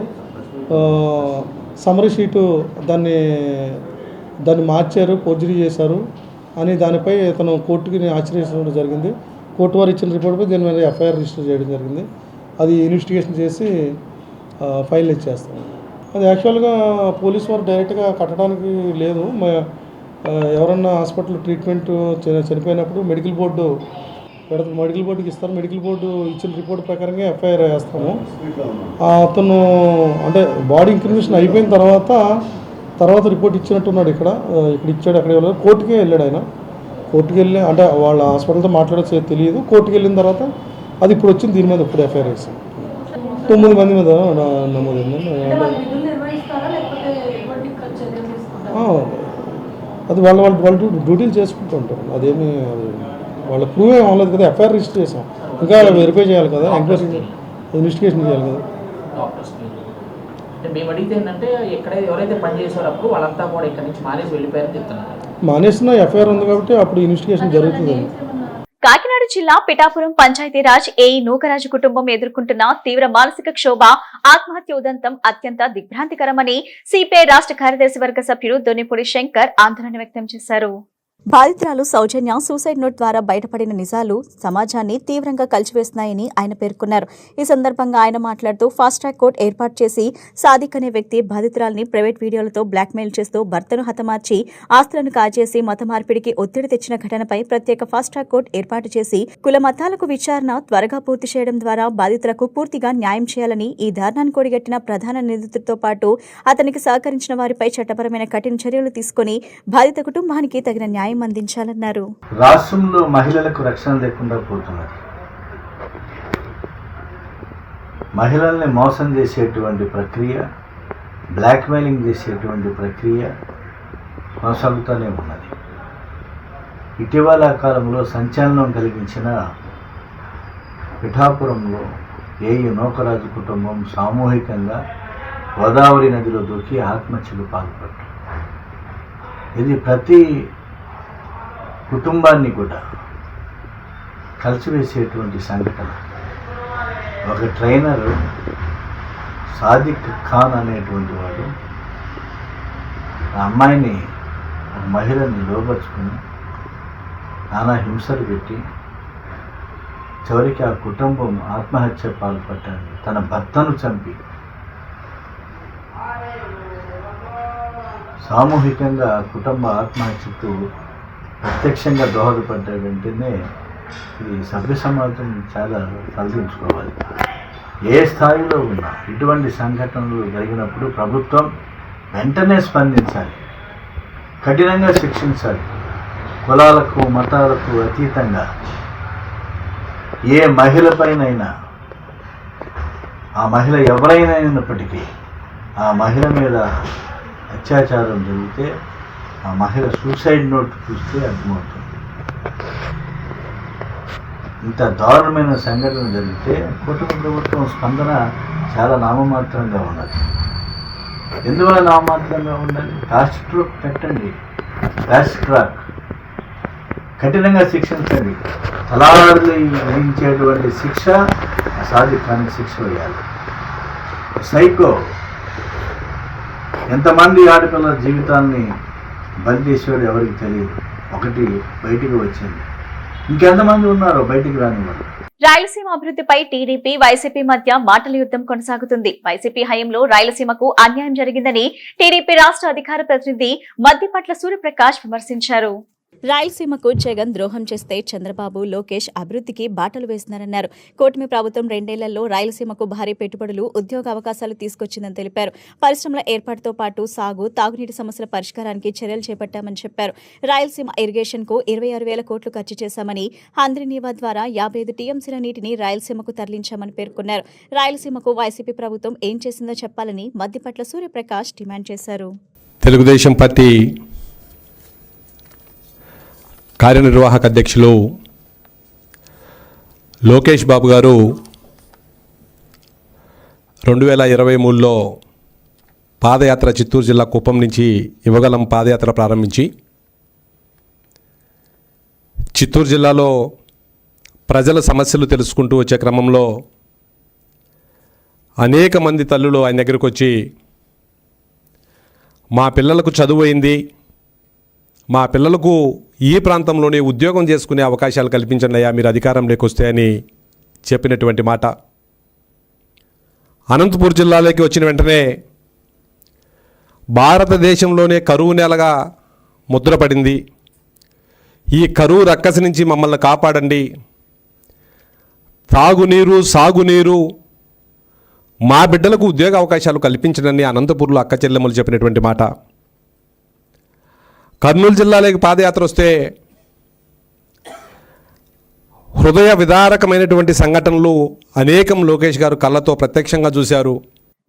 సమరీ షీటు దాన్ని మార్చారు, ఫోర్జరీ చేశారు అని దానిపై తను కోర్టుకి ఆశ్రయించడం జరిగింది. కోర్టు వారు ఇచ్చిన రిపోర్ట్పై దీని మీద ఎఫ్ఐఆర్ రిజిస్టర్ చేయడం జరిగింది. అది ఇన్వెస్టిగేషన్ చేసి ఫైల్ ఇచ్చేస్తాం. అది యాక్చువల్గా పోలీసు వారు డైరెక్ట్గా కట్టడానికి లేదు. ఎవరన్నా హాస్పిటల్ ట్రీట్మెంట్ చనిపోయినప్పుడు మెడికల్ బోర్డుకి ఇస్తారు. మెడికల్ బోర్డు ఇచ్చిన రిపోర్ట్ ప్రకారంగా ఎఫ్ఐఆర్ వేస్తాము. అతను అంటే బాడీ ఇంక్రిమినేషన్ అయిపోయిన తర్వాత రిపోర్ట్ ఇచ్చినట్టున్నాడు. ఇక్కడ ఇచ్చాడు, అక్కడ వెళ్ళాడు, కోర్టుకే వెళ్ళాడు ఆయన. కోర్టుకి వెళ్ళి అంటే వాళ్ళ హాస్పిటల్తో మాట్లాడచ్చే తెలియదు. కోర్టుకి వెళ్ళిన తర్వాత అది ఇప్పుడు వచ్చింది, దీని మీద ఇప్పుడు ఎఫ్ఐఆర్ వేసాం. 9 మంది మీద నమోదైందండి. అది వాళ్ళు డ్యూటీలు చేసుకుంటూ ఉంటారు. అదేమి వాళ్ళ ప్రూవ్ ఏం అవ్వలేదు కదా, ఎఫ్ఐఆర్ రిజిస్టర్ చేసాం. ఇంకా వెరిఫై చేయాలి కదా, ఎంక్వైరీ ఇన్వెస్టిగేషన్ చేయాలి కదా. మేము అడిగితే ఏంటంటే ఎవరైతే పనిచేసారో అప్పుడు వాళ్ళంతా కూడా ఇక్కడ నుంచి మానేసి వెళ్ళిపోయారని చెప్తున్నారు. మానేసిన ఎఫ్ఐఆర్ ఉంది కాబట్టి అప్పుడు ఇన్వెస్టిగేషన్ జరుగుతుంది. కాకినాడ జిల్లా పిఠాపురం పంచాయతీరాజ్ ఏఈ నూకరాజు కుటుంబం ఎదుర్కొంటున్న తీవ్ర మానసిక క్షోభ, ఆత్మహత్య ఉదంతం అత్యంత దిగ్భ్రాంతికరమని సిపిఐ రాష్ట్ర కార్యదర్శి వర్గ సభ్యుడు దొన్నిపూడి శంకర్ ఆందోళన వ్యక్తం చేశారు. బాధితురాలు సౌజన్య సూసైడ్ నోట్ ద్వారా బయటపడిన నిజాలు సమాజాన్ని తీవ్రంగా కలిచివేస్తున్నాయని ఆయన పేర్కొన్నారు. ఈ సందర్భంగా ఆయన మాట్లాడుతూ ఫాస్ట్ ట్రాక్ కోర్టు ఏర్పాటు చేసి సాదిక్ అనే వ్యక్తి బాధితురాలిని ప్రైవేట్ వీడియోలతో బ్లాక్మెయిల్ చేస్తూ భర్తను హతమార్చి ఆస్తులను కాజేసి మత మార్పిడికి ఒత్తిడి తెచ్చిన ఘటనపై ప్రత్యేక ఫాస్ట్ ట్రాక్ కోర్టు ఏర్పాటు చేసి కుల మతాలకు విచారణ త్వరగా పూర్తి చేయడం ద్వారా బాధితులకు పూర్తిగా న్యాయం చేయాలని ఈ దారుణాన్ని కొడిగట్టిన ప్రధాన నిందితుడితో పాటు అతనికి సహకరించిన వారిపై చట్టపరమైన కఠిన చర్యలు తీసుకుని బాధిత కుటుంబానికి తగిన న్యాయం అందించాలన్నారు. రాష్ట్రంలో మహిళలకు రక్షణ లేకుండా పోతున్నారు. మహిళల్ని మోసం చేసేటువంటి ప్రక్రియ, బ్లాక్మెయిలింగ్ చేసేటువంటి ప్రక్రియ కొనసాగుతూనే ఉన్నది. ఇటీవల కాలంలో సంచలనం కలిగించిన పిఠాపురంలో ఏఈ నూకరాజు కుటుంబం సామూహికంగా గోదావరి నదిలో దూకి ఆత్మహత్యకు పాల్పడ్డారు. ఇది ప్రతి కుటుంబాన్ని కూడా కలిసివేసేటువంటి సంఘటన. ఒక ట్రైనర్ సాదిక్ ఖాన్ అనేటువంటి వాడు ఆ అమ్మాయిని, ఒక మహిళని లోపరుచుకుని నానా హింసలు పెట్టి చివరికి ఆ కుటుంబం ఆత్మహత్య పాల్పడ్డాడు. తన భర్తను చంపి సామూహికంగా కుటుంబ ఆత్మహత్యకు ప్రత్యక్షంగా దోహదపడ్డ వెంటనే ఇది సభ్య సమాజం చాలా తలదించుకోవాలి. ఏ స్థాయిలో ఉన్నా ఇటువంటి సంఘటనలు జరిగినప్పుడు ప్రభుత్వం వెంటనే స్పందించాలి, కఠినంగా శిక్షించాలి. కులాలకు మతాలకు అతీతంగా ఏ మహిళపైనైనా, ఆ మహిళ ఎవరైనప్పటికీ ఆ మహిళ మీద అత్యాచారం జరిగితే ఆ మహిళ సూసైడ్ నోట్ చూస్తే అర్థమవుతుంది. ఇంత దారుణమైన సంఘటన జరిగితే కుటుంబ ప్రభుత్వం స్పందన చాలా నామమాత్రంగా ఉన్నది. ఎందువల్ల నామమాత్రంగా ఉండాలి? ఫాస్ట్ ట్రాక్ పెట్టండి, ఫాస్ట్ ట్రాక్ కఠినంగా శిక్షించండి. తలాడులు విధించేటువంటి శిక్ష సాదిక్ ఖాన్కి శిక్ష వేయాలి. సైకో ఎంతమంది ఆడపిల్లల జీవితాన్ని బలి చేసేవాడు ఎవరికి తెలియదు. ఒకటి బయటికి వచ్చింది, ఇంకెంతమంది ఉన్నారో బయటికి రానివారు. రాయలసీమ అభివృద్ధిపై టీడీపీ, వైసీపీ మధ్య మాటల యుద్ధం కొనసాగుతుంది. వైసీపీ హయాంలో రాయలసీమకు అన్యాయం జరిగిందని టీడీపీ రాష్ట్ర అధికార ప్రతినిధి మద్దిపట్ల సూర్యప్రకాష్ విమర్శించారు. రాయలసీమకు జగన్ ద్రోహం చేస్తే చంద్రబాబు, లోకేష్ అభివృద్ధికి బాటలు వేస్తున్నారన్నారు. కూటమి ప్రభుత్వం 2 ఏళ్లలో రాయలసీమకు భారీ పెట్టుబడులు, ఉద్యోగ అవకాశాలు తీసుకొచ్చిందని తెలిపారు. పరిశ్రమల ఏర్పాటుతో పాటు సాగు, తాగునీటి సమస్యల పరిష్కారానికి చర్యలు చేపట్టామని చెప్పారు. రాయలసీమ ఇరిగేషన్ కు 26,000 కోట్లు ఖర్చు చేశామని, హంద్రీనీవా ద్వారా 55 టీఎంసీల నీటిని రాయలసీమకు తరలించామని పేర్కొన్నారు. రాయలసీమకు వైసీపీ ప్రభుత్వం ఏం చేసిందో చెప్పాలని మద్దిపట్ల సూర్యప్రకాష్ డిమాండ్ చేశారు. తెలుగుదేశం పార్టీ కార్యనిర్వాహక అధ్యక్షులు లోకేష్ బాబు గారు 2023లో పాదయాత్ర చిత్తూరు జిల్లా కుప్పం నుంచి యువగలం పాదయాత్ర ప్రారంభించి చిత్తూరు జిల్లాలో ప్రజల సమస్యలు తెలుసుకుంటూ వచ్చే క్రమంలో అనేక మంది తల్లులు ఆయన దగ్గరకు వచ్చి మా పిల్లలకు చదువు అయింది, మా పిల్లలకు ఈ ప్రాంతంలోనే ఉద్యోగం చేసుకునే అవకాశాలు కల్పించండి అయ్యా మీరు అధికారంలోకి వస్తే అని చెప్పినటువంటి మాట. అనంతపూర్ జిల్లాలోకి వచ్చిన వెంటనే భారతదేశంలోనే కరువు నెలగా ముద్రపడింది. ఈ కరువు రక్కసి నుంచి మమ్మల్ని కాపాడండి, తాగునీరు సాగునీరు మా బిడ్డలకు ఉద్యోగ అవకాశాలు కల్పించడని అనంతపూర్లో అక్క చెల్లెమ్మలు చెప్పినటువంటి మాట. కర్నూలు జిల్లాలోకి పాదయాత్ర వస్తే హృదయ విదారకమైనటువంటి సంఘటనలు అనేకం లోకేష్ గారు కళ్ళతో ప్రత్యక్షంగా చూశారు.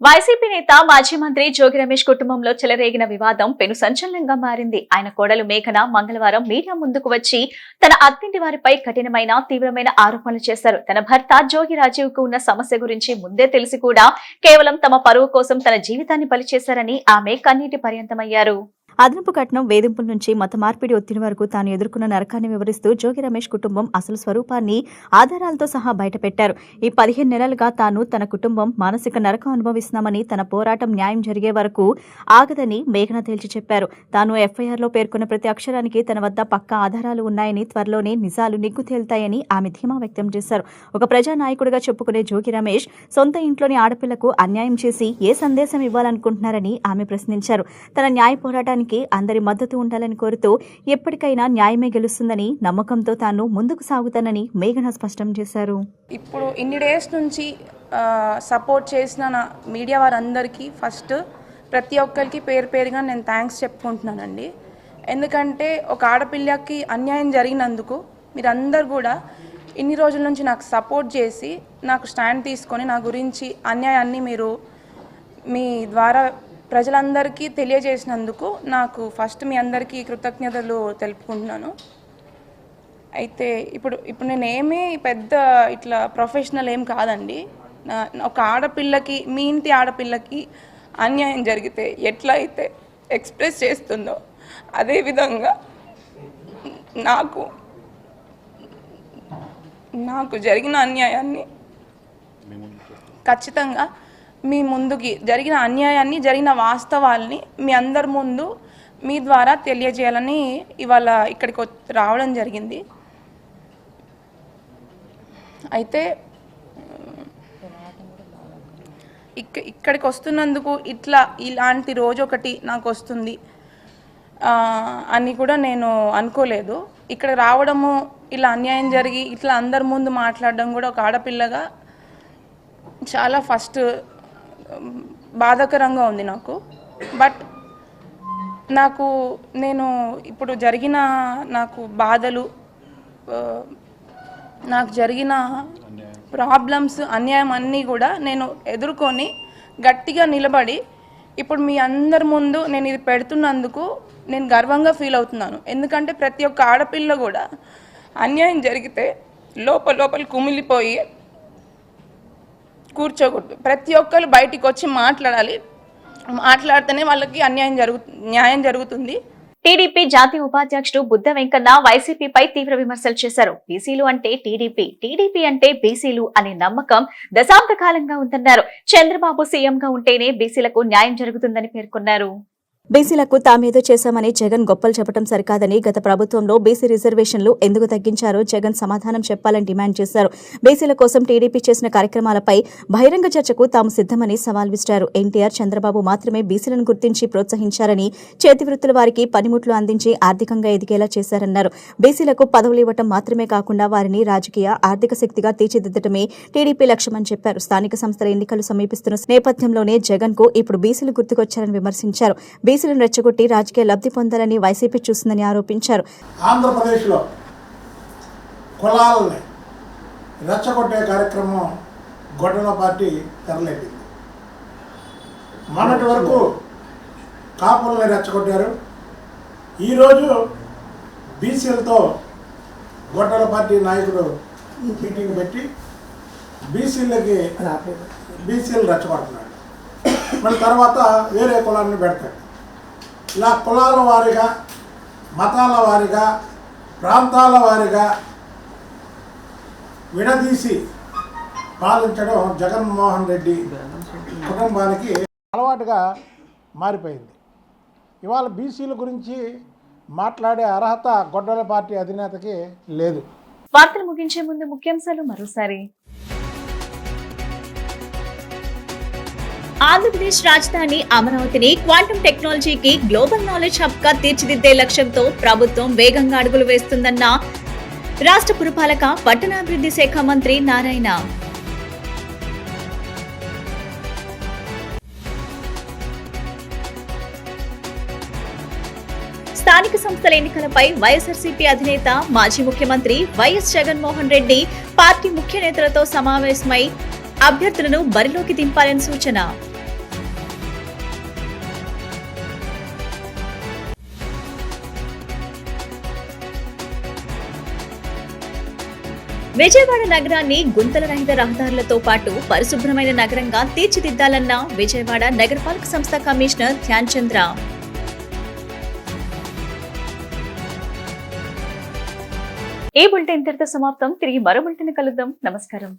వైసీపీ నేత మాజీ మంత్రి జోగి రమేష్ కుటుంబంలో చెలరేగిన వివాదం పెను సంచలనంగా మారింది. ఆయన కోడలు మేఘన మంగళవారం మీడియా ముందుకు వచ్చి తన అత్తింటి వారిపై కఠినమైన తీవ్రమైన ఆరోపణలు చేశారు. తన భర్త జోగి రాజీవ్ కు ఉన్న సమస్య గురించి ముందే తెలిసి కూడా కేవలం తమ పరువు కోసం తన జీవితాన్ని బలి చేశారని ఆమె కన్నీటి పర్యంతమయ్యారు. అదనపు కట్నం, వేధింపుల నుంచి మత మార్పిడి ఒత్తిడి వరకు తాను ఎదుర్కొన్న నరకాన్ని వివరిస్తూ జోగి రమేష్ కుటుంబం అసలు స్వరూపాన్ని ఆధారాలతో సహా బయటపెట్టారు. ఈ 15 నెలలుగా తాను తన కుటుంబం మానసిక నరకం అనుభవిస్తున్నామని, తన పోరాటం న్యాయం జరిగే వరకు ఆగదని మేఘన తేల్చి చెప్పారు. తాను ఎఫ్ఐఆర్లో పేర్కొన్న ప్రతి అక్షరానికి తన వద్ద పక్కా ఆధారాలు ఉన్నాయని, త్వరలోనే నిజాలు నిగ్గు తేలుతాయని ఆమె ధీమా వ్యక్తం చేశారు. ఒక ప్రజానాయకుడిగా చెప్పుకునే జోగి రమేష్ సొంత ఇంట్లోని ఆడపిల్లకు అన్యాయం చేసి ఏ సందేశం ఇవ్వాలనుకుంటున్నారని ఆమె ప్రశ్నించారు. తన న్యాయ పోరాటానికి అందరి మద్దతు ఉండాలని కోరుతూ ఎప్పటికైనా న్యాయమే గెలుస్తుందని నమ్మకంతో తాను ముందుకు సాగుతానని మేఘన స్పష్టం చేశారు. ఇప్పుడు ఇన్ని డేస్ నుంచి సపోర్ట్ చేసిన నా మీడియా వారందరికీ ఫస్ట్ ప్రతి ఒక్కరికి పేరు పేరుగా నేను థ్యాంక్స్ చెప్పుకుంటున్నానండి. ఎందుకంటే ఒక ఆడపిల్లకి అన్యాయం జరిగినందుకు మీరందరూ కూడా ఇన్ని రోజుల నుంచి నాకు సపోర్ట్ చేసి నాకు స్టాండ్ తీసుకొని నా గురించి అన్యాయాన్ని మీరు మీ ద్వారా ప్రజలందరికీ తెలియజేసినందుకు నాకు ఫస్ట్ మీ అందరికీ కృతజ్ఞతలు తెలుపుకుంటున్నాను. అయితే ఇప్పుడు నేనేమీ పెద్ద ఇట్లా ప్రొఫెషనల్ ఏం కాదండి. ఒక ఆడపిల్లకి, మీ ఇంటి ఆడపిల్లకి అన్యాయం జరిగితే ఎట్లా అయితే ఎక్స్ప్రెస్ చేస్తుందో అదేవిధంగా నాకు జరిగిన అన్యాయాన్ని ఖచ్చితంగా మీ ముందుకి జరిగిన అన్యాయాన్ని, జరిగిన వాస్తవాల్ని మీ అందరి ముందు మీ ద్వారా తెలియజేయాలని ఇవాళ ఇక్కడికి రావడం జరిగింది. అయితే ఇక్కడికి వస్తున్నందుకు ఇలాంటి రోజు ఒకటి నాకు వస్తుంది అని కూడా నేను అనుకోలేదు. ఇక్కడ రావడము, ఇలా అన్యాయం జరిగి ఇట్లా అందరి ముందు మాట్లాడడం కూడా ఒక ఆడపిల్లగా చాలా ఫస్ట్ బాధాకరంగా ఉంది నాకు. బట్ నేను ఇప్పుడు జరిగిన నాకు బాధలు, నాకు జరిగిన ప్రాబ్లమ్స్, అన్యాయం అన్నీ కూడా నేను ఎదుర్కొని గట్టిగా నిలబడి ఇప్పుడు మీ అందరి ముందు నేను ఇది పెడుతున్నందుకు నేను గర్వంగా ఫీల్ అవుతున్నాను. ఎందుకంటే ప్రతి ఒక్క ఆడపిల్ల కూడా అన్యాయం జరిగితే లోపల కుమిలిపోయి కూర్చోకూడదు. ప్రతి ఒక్కరు బయటికి వచ్చి మాట్లాడితేనే వాళ్ళకి న్యాయం జరుగుతుంది. టీడీపీ జాతీయ ఉపాధ్యక్షుడు బుద్ధ వెంకన్న వైసీపీపై తీవ్ర విమర్శలు చేశారు. బీసీలు అంటే టీడీపీ అంటే బీసీలు అనే నమ్మకం దశాబ్ద కాలంగా ఉందన్నారు. చంద్రబాబు సీఎంగా ఉంటేనే బీసీలకు న్యాయం జరుగుతుందని పేర్కొన్నారు. బీసీలకు తామేదో చేశామని జగన్ గొప్పలు చెప్పడం సరికాదని, గత ప్రభుత్వంలో బీసీ రిజర్వేషన్లు ఎందుకు తగ్గించారో జగన్ సమాధానం చెప్పాలని డిమాండ్ చేశారు. బీసీల కోసం టీడీపీ చేసిన కార్యక్రమాలపై బహిరంగ చర్చకు తాము సిద్దమని సవాల్ విసిరారు. ఎన్టీఆర్, చంద్రబాబు మాత్రమే బీసీలను గుర్తించి ప్రోత్సహించారని, చేతి వృత్తుల వారికి పనిముట్లు అందించి ఆర్థికంగా ఎదిగేలా చేశారన్నారు. బీసీలకు పదవులు ఇవ్వటం మాత్రమే కాకుండా వారిని రాజకీయ, ఆర్థిక శక్తిగా తీర్చిదిద్దటమే టీడీపీ లక్ష్యమని చెప్పారు. స్థానిక సంస్థల ఎన్నికలు సమీపిస్తున్న నేపథ్యంలోనే జగన్ కు ఇప్పుడు బీసీలు గుర్తుకొచ్చారని విమర్శించారు. బీసీలను రెచ్చగొట్టి రాజకీయ లబ్ధి పొందాలని వైసీపీ చూస్తుందని ఆరోపించారు. ఆంధ్రప్రదేశ్లో కులాలని రెచ్చగొట్టే కార్యక్రమం గొడవ పార్టీ తెరలేపింది. మొన్నటి వరకు కాపులని రెచ్చగొట్టారు. ఈరోజు బీసీలతో గొడ్డల పార్టీ నాయకుడు మీటింగ్ పెట్టి బీసీలు రెచ్చగొడుతున్నాడు. మళ్ళీ తర్వాత వేరే కులాన్ని పెడతాడు. ఇలా కులాల వారీగా, మతాల వారీగా ప్రాంతాల వారీగా విడదీసి పాలించడం జగన్మోహన్ రెడ్డి కుటుంబానికి అలవాటుగా మారిపోయింది. ఇవాళ బీసీల గురించి మాట్లాడే అర్హత గొడ్డల పార్టీ అధినేతకి లేదు. వార్తలు ముగించే ముందు ముఖ్యాంశాలు మరోసారి. ఆంధ్రప్రదేశ్ రాజధాని అమరావతిని క్వాంటం టెక్నాలజీకి గ్లోబల్ నాలెడ్జ్ హబ్ గా తీర్చిదిద్దే లక్ష్యంతో ప్రభుత్వం వేగంగా అడుగులు వేస్తుందన్న రాష్ట్ర పురపాలక పట్టణాభివృద్ధి శాఖ మంత్రి నారాయణ. స్థానిక సంస్థల ఎన్నికలపై వైఎస్ఆర్సీపీ అధినేత మాజీ ముఖ్యమంత్రి వైఎస్ జగన్మోహన్ రెడ్డి పార్టీ ముఖ్య నేతలతో సమావేశమై అభ్యర్థులను బరిలోకి దింపాలని సూచన. విజయవాడ నగరాన్ని గుంతల రహిత రహదారులతో పాటు పరిశుభ్రమైన నగరంగా తీర్చిదిద్దాలన్న విజయవాడ నగరపాలక సంస్థ కమిషనర్ ధ్యాన్ చంద్ర. ఈ బులెటిన్ ఇంతటితో సమాప్తం. తిరిగి మరో బులెటిన్ కలుద్దాం. నమస్కారం.